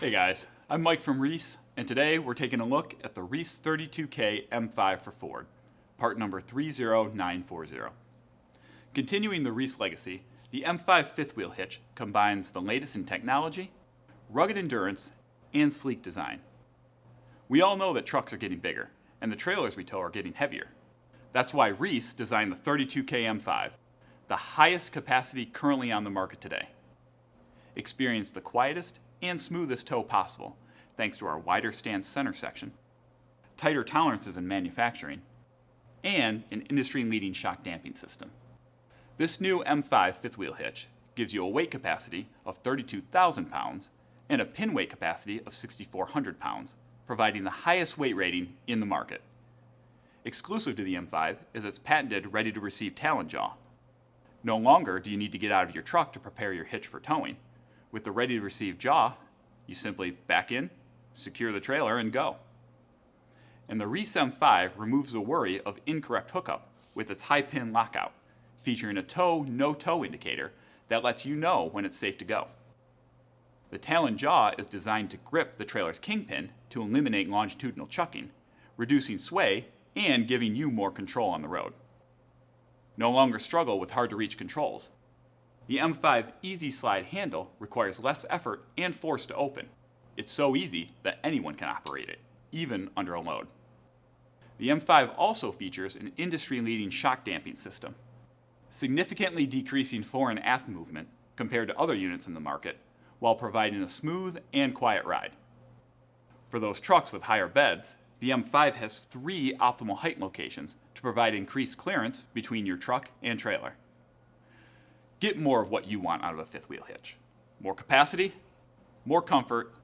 Hey guys, I'm Mike from REESE, and today we're taking a look at the REESE 32K M5 for Ford, part number 30940. Continuing the REESE legacy, the M5 fifth wheel hitch combines the latest in technology, rugged endurance, and sleek design. We all know that trucks are getting bigger, and the trailers we tow are getting heavier. That's why REESE designed the 32K M5, the highest capacity currently on the market today. Experience the quietest and smoothest tow possible, thanks to our wider stance center section, tighter tolerances in manufacturing, and an industry-leading shock damping system. This new M5 fifth wheel hitch gives you a weight capacity of 32,000 pounds and a pin weight capacity of 6,400 pounds, providing the highest weight rating in the market. Exclusive to the M5 is its patented ready-to-receive Talon Jaw. No longer do you need to get out of your truck to prepare your hitch for towing. With the ready-to-receive jaw, you simply back in, secure the trailer, and go. And the REESE M5 removes the worry of incorrect hookup with its high pin lockout, featuring a tow, no-tow indicator that lets you know when it's safe to go. The Talon Jaw is designed to grip the trailer's kingpin to eliminate longitudinal chucking, reducing sway and giving you more control on the road. No longer struggle with hard-to-reach controls. The M5's easy slide handle requires less effort and force to open. It's so easy that anyone can operate it, even under a load. The M5 also features an industry-leading shock damping system, significantly decreasing fore and aft movement compared to other units in the market, while providing a smooth and quiet ride. For those trucks with higher beds, the M5 has 3 optimal height locations to provide increased clearance between your truck and trailer. Get more of what you want out of a fifth wheel hitch. More capacity, more comfort,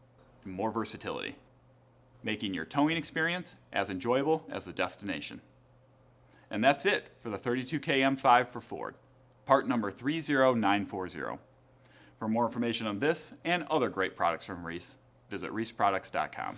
and more versatility, making your towing experience as enjoyable as the destination. And that's it for the 32K M5 for Ford, part number 30940. For more information on this and other great products from REESE, visit reeseproducts.com.